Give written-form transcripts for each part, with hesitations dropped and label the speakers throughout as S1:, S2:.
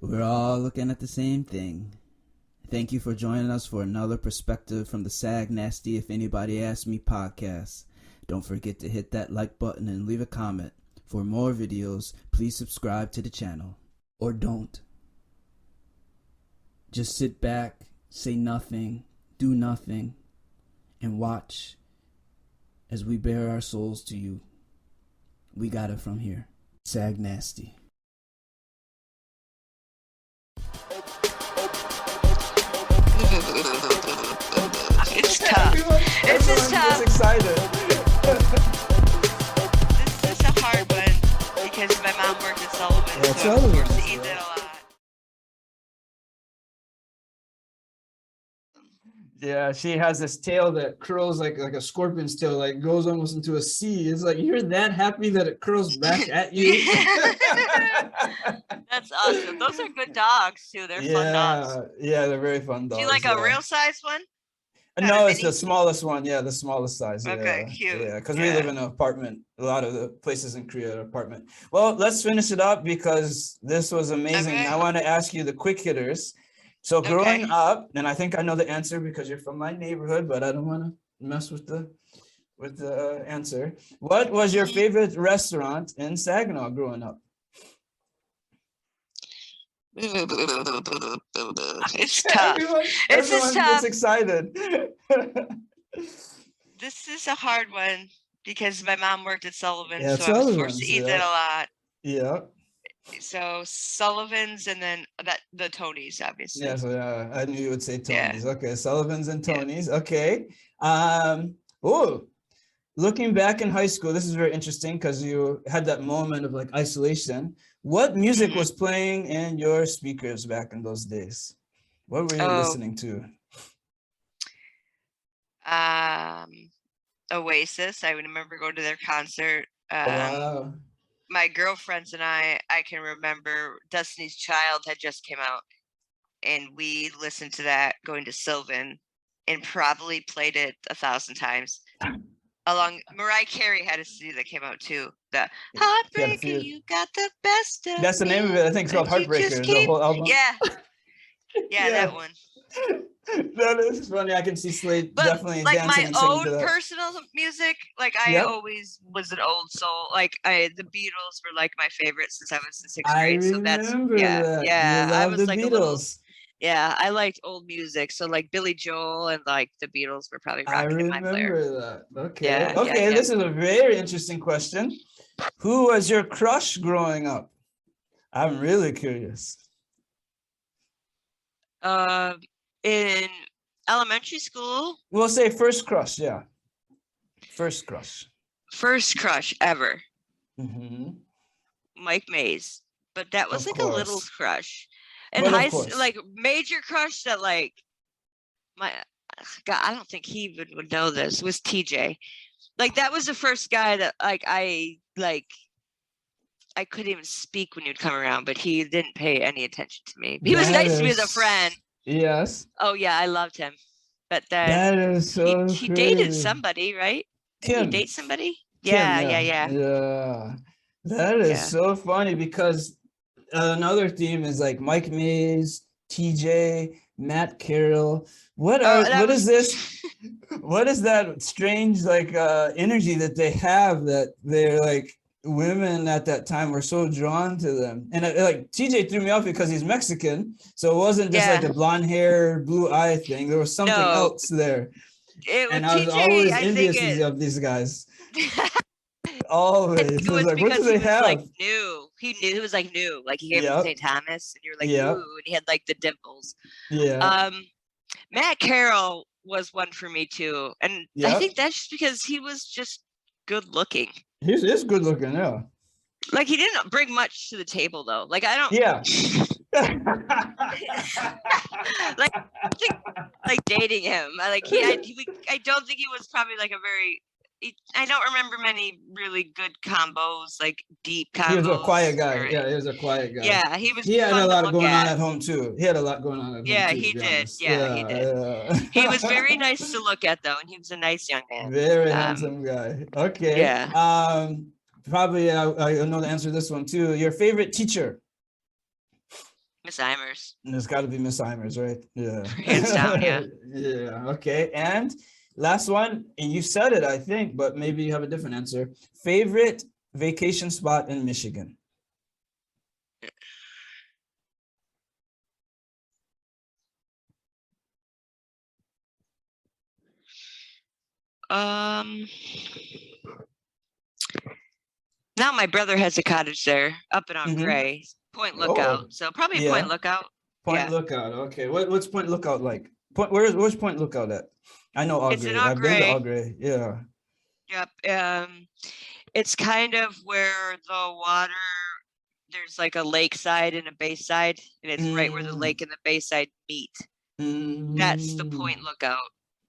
S1: We're all looking at the same thing. Thank you for joining us for another perspective from the Sag Nasty If Anybody Asks Me podcast. Don't forget to hit that like button and leave a comment. For more videos, please subscribe to the channel. Or don't. Just sit back, say nothing, do nothing, and watch as we bare our souls to you. We got it from here. Sag Nasty.
S2: It's tough. This is tough.
S3: Excited.
S2: This is a hard one because my mom worked at Sullivan,
S3: Yeah,
S2: so I was forced
S3: Sullivan's,
S2: to eat
S3: yeah.
S2: it a lot.
S3: Yeah, she has this tail that curls like a scorpion's tail, like goes almost into a C. It's like you're that happy that it curls back at you.
S2: That's awesome. Those are good dogs too. They're fun dogs.
S3: Yeah, they're very fun dogs.
S2: Do you like a real size one? Not
S3: No,
S2: a
S3: it's
S2: mini?
S3: the smallest one. Yeah, the smallest size.
S2: Okay,
S3: Yeah,
S2: cute.
S3: yeah, because we
S2: Yeah.
S3: live in an apartment. A lot of the places in Korea are apartment. Well, let's finish it up because this was amazing.
S2: Okay.
S3: I want to ask you the quick hitters. So growing
S2: Okay.
S3: up, and I think I know the answer because you're from my neighborhood, but I don't want to mess with the answer. What was your favorite restaurant in Saginaw growing up?
S2: It's tough. This is
S3: Everyone
S2: tough.
S3: gets excited.
S2: This is a hard one because my mom worked at Sullivan,
S3: Yeah,
S2: so I was forced to
S3: Sullivan's,
S2: eat it
S3: yeah.
S2: a lot.
S3: Yeah.
S2: So Sullivan's and then the Tony's, obviously.
S3: Yeah, so yeah, I knew you would say
S2: Yeah.
S3: Tony's. Okay, Sullivan's and
S2: Yeah.
S3: Tony's. Okay. Oh, looking back in high school, this is very interesting because you had that moment of like isolation. What music
S2: Mhm.
S3: was playing in your speakers back in those days? What were you
S2: Oh.
S3: listening to?
S2: Oasis. I remember going to their concert.
S3: Wow.
S2: My girlfriends and I can remember Destiny's Child had just came out, and we listened to that going to Sylvan, and probably played it 1,000 times. Along Mariah Carey had a CD that came out too. The
S3: She had a
S2: Heartbreaker,
S3: few.
S2: you got the best of
S3: That's the name of
S2: me,
S3: it. I think it's called
S2: but you just
S3: Heartbreaker, the
S2: keep.
S3: whole album.
S2: Yeah,
S3: Yeah.
S2: that one.
S3: That is funny. I can see Slade
S2: But
S3: definitely
S2: like
S3: dancing
S2: my
S3: and singing to
S2: own
S3: that.
S2: personal music, like I
S3: Yep.
S2: always was an old soul. Like the Beatles were like my favorite since I was in 6th
S3: I
S2: grade. So that's
S3: remember that.
S2: yeah.
S3: You
S2: I
S3: love
S2: was
S3: the
S2: like a little
S3: Beatles.
S2: I liked old music. So like Billy Joel and like the Beatles were probably
S3: I
S2: rocking in my player.
S3: remember that. Okay.
S2: Yeah, yeah,
S3: Okay.
S2: yeah.
S3: This is a very interesting question. Who was your crush growing up? I'm really curious.
S2: In elementary school,
S3: We'll say first crush. Yeah. First crush.
S2: first crush ever,
S3: Hmm.
S2: Mike Mays. But that was
S3: Of
S2: like a little
S3: course.
S2: crush. In
S3: But of
S2: high
S3: course.
S2: school, like major crush that like my God, I don't think he even would know this, was TJ. Like that was the first guy that I couldn't even speak when you'd come around, but he didn't pay any attention to me. He was
S3: That
S2: nice to me as a
S3: is-
S2: friend.
S3: Yes.
S2: Oh yeah, I loved him. But then
S3: That is so
S2: he dated
S3: crazy.
S2: somebody, right? Did
S3: Kim.
S2: he date somebody?
S3: Kim,
S2: Yeah.
S3: Yeah. That is
S2: Yeah.
S3: so funny because another theme is like Mike Mays, TJ, Matt Carroll. What is this? What is that strange like energy that they have that they're like women at that time were so drawn to them? And like TJ threw me off because he's Mexican, so it wasn't just like
S2: Yeah.
S3: a blonde hair, blue eye thing. There was something
S2: No.
S3: else there, and I was
S2: TJ,
S3: always
S2: I
S3: envious
S2: think
S3: of these guys. Always.
S2: it
S3: I was
S2: was
S3: like, what do
S2: because
S3: they
S2: he was
S3: have?
S2: like new. He was like new. Like he came
S3: Yep.
S2: from St. Thomas, and you're like,
S3: Yep.
S2: ooh, and he had like the dimples.
S3: Yeah.
S2: Matt Carroll was one for me too, and I
S3: Yep.
S2: think that's just because he was just good looking.
S3: He's good looking, yeah.
S2: Like he didn't bring much to the table though. Like I don't
S3: Yeah.
S2: like I think like dating him. I don't think he was probably like a very. I don't remember many really good combos, like deep combos.
S3: He was a quiet guy.
S2: or-
S3: Yeah, he was a quiet guy.
S2: Yeah, he was.
S3: He had
S2: fun
S3: a
S2: to
S3: lot
S2: look
S3: going on
S2: at.
S3: at home too. He had a lot going on at home
S2: Yeah,
S3: too,
S2: he
S3: to be
S2: did.
S3: honest.
S2: Yeah, he did.
S3: Yeah.
S2: He was very nice to look at though, and he was a nice young man.
S3: Very handsome guy. Okay.
S2: Yeah.
S3: Probably I know the answer to this one too. Your favorite teacher?
S2: Miss Eimers.
S3: It's got to be Miss Eimers, right? Yeah.
S2: Hands down, yeah.
S3: Yeah. Okay. And last one, and you said it, I think, but maybe you have a different answer. Favorite vacation spot in Michigan?
S2: Now my brother has a cottage there, up and on Gray, Point Lookout.
S3: Oh,
S2: So probably
S3: yeah.
S2: Point Lookout.
S3: Point Lookout. Okay. What's Point Lookout like? Where's Point Lookout at? I know All
S2: It's in
S3: Gray.
S2: All
S3: I've been to
S2: Gray.
S3: All Gray. Yeah.
S2: Yep. It's kind of where the water, there's like a lakeside and a bayside, and it's right where the lake and the bayside meet. That's the Point Lookout.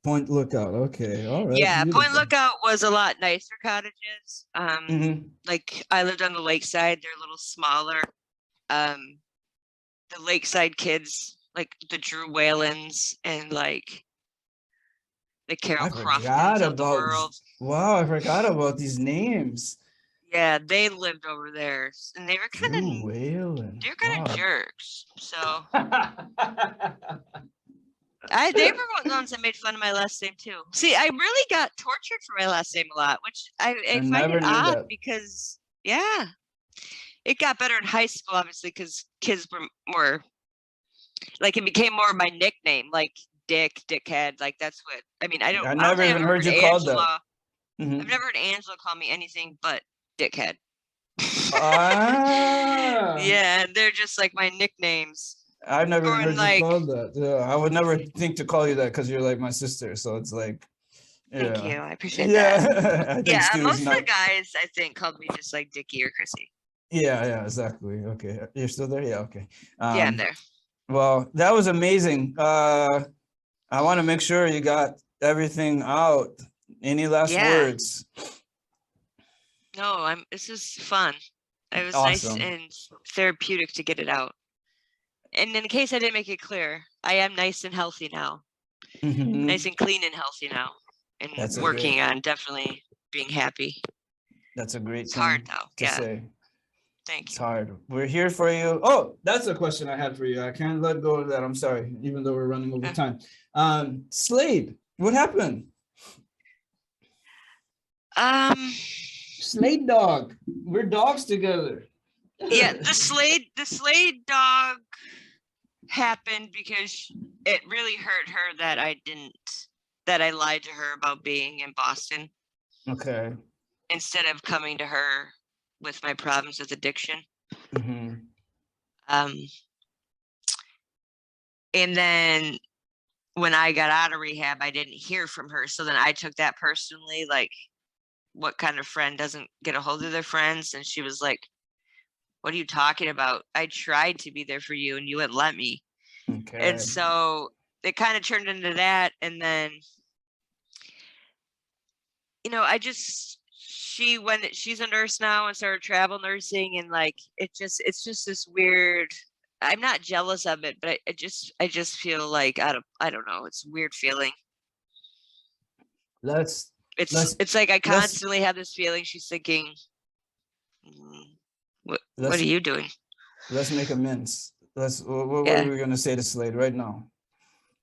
S3: Point Lookout. Okay. All right.
S2: Yeah,
S3: beautiful.
S2: Point Lookout was a lot nicer cottages. Like I lived on the lakeside, they're a little smaller. The lakeside kids, like the Drew Whalens and like the Carol Croftons of the world.
S3: Wow, I forgot about these names.
S2: Yeah, they lived over there, and they were kind of jerks. So they were the ones that made fun of my last name too. See, I really got tortured for my last name a lot, which I find it odd because it got better in high school, obviously, because kids were more like, it became more of my nickname, like Dick, Dickhead. Like that's what I mean. I
S3: never even heard you called that.
S2: I've never heard Angela call me anything but Dickhead. Yeah, they're just like my nicknames.
S3: I've never heard you called that. Yeah, I would never think to call you that because you're like my sister. So it's like,
S2: thank you. I appreciate that.
S3: Yeah,
S2: most of the guys I think called me just like Dickie or Chrissy.
S3: Yeah, exactly. Okay, you're still there? Yeah, okay.
S2: Yeah, I'm there.
S3: Well, that was amazing. I want to make sure you got everything out. Any last words?
S2: No, this is fun. It was
S3: awesome.
S2: Nice and therapeutic to get it out. And in case I didn't make it clear, I am nice and healthy now. Nice and clean and healthy now. And working on definitely being happy.
S3: That's a great
S2: thing. It's hard though.
S3: To say.
S2: Thank you.
S3: It's hard. We're here for you. Oh, that's a question I had for you. I can't let go of that. I'm sorry, even though we're running over time. Slade, what happened? Slade dog. We're dogs together.
S2: Yeah, the Slade dog happened because it really hurt her that I lied to her about being in Boston.
S3: Okay.
S2: Instead of coming to her with my problems with addiction. And then when I got out of rehab, I didn't hear from her. So then I took that personally, like, what kind of friend doesn't get a hold of their friends? And she was like, what are you talking about? I tried to be there for you and you wouldn't let me.
S3: Okay.
S2: And so it kind of turned into that. And then, she's a nurse now and started travel nursing, and like, it's just this weird, I'm not jealous of it, but I just feel like, I don't know. It's a weird feeling. It's like I constantly have this feeling she's thinking, what are you doing?
S3: Let's make amends. What are we gonna say to Slade right now?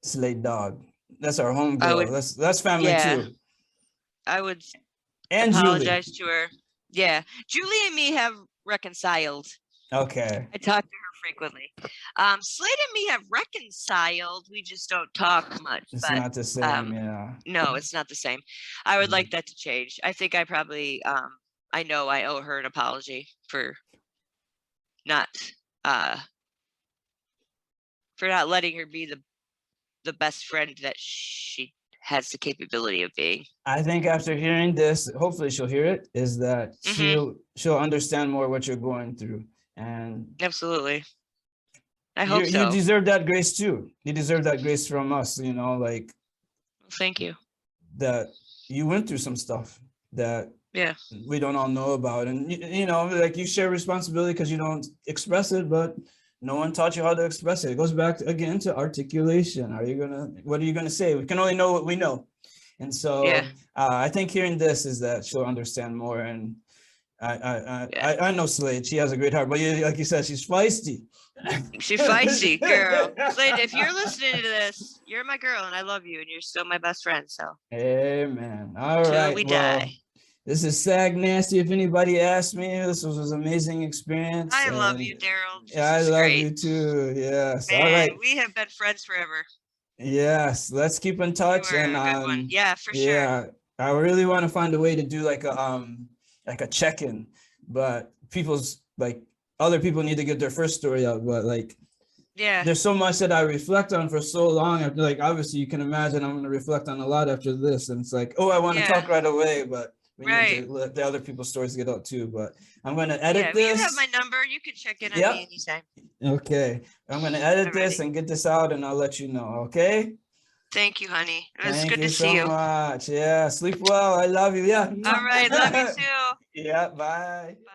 S3: Slade dog. That's our home girl. That's family too.
S2: I would
S3: apologize
S2: to her. Yeah. Julie and me have reconciled.
S3: Okay.
S2: I talk to her frequently. Slade and me have reconciled. We just don't talk much.
S3: It's not the same, yeah.
S2: No, it's not the same. I would like that to change. I think I probably I know I owe her an apology for not letting her be the best friend that she has the capability of being.
S3: I think after hearing this, hopefully she'll hear it, is that she'll understand more what you're going through. And
S2: absolutely. I hope so.
S3: You deserve that grace too. You deserve that grace from us, like.
S2: Thank you.
S3: That you went through some stuff that we don't all know about. And, like, you share responsibility because you don't express it, but no one taught you how to express it. It goes back again to articulation. What are you going to say? We can only know what we know. And so I think hearing this is that she'll understand more. And I know Slade. She has a great heart, but like you said, she's feisty.
S2: She's feisty, girl. Slade, if you're listening to this, you're my girl, and I love you, and you're still my best friend. So,
S3: amen. All
S2: till
S3: right.
S2: we
S3: Well,
S2: die.
S3: this is Sag Nasty. If anybody asked me, this was an amazing experience.
S2: I love you, Daryl.
S3: Yeah, I love you too. Yes.
S2: Man,
S3: all right.
S2: We have been friends forever.
S3: Yes. Let's keep in touch.
S2: You are
S3: And
S2: a good one. Yeah, for
S3: yeah,
S2: sure.
S3: I really want to find a way to do like a check-in, but other people need to get their first story out. But like,
S2: yeah,
S3: there's so much that I reflect on for so long. After, like, obviously you can imagine I'm going to reflect on a lot after this. And it's like, oh, I want to talk right away, but we need to let the other people's stories get out too. But I'm going to edit this.
S2: You have my number. You can check in on me anytime.
S3: Okay. I'm going to edit this and get this out, and I'll let you know. Okay.
S2: Thank you, honey. It was good
S3: to
S2: see you.
S3: Thank you so much. Yeah. Sleep well. I love you. Yeah.
S2: All right. Love you too.
S3: Yeah. Bye.
S2: Bye.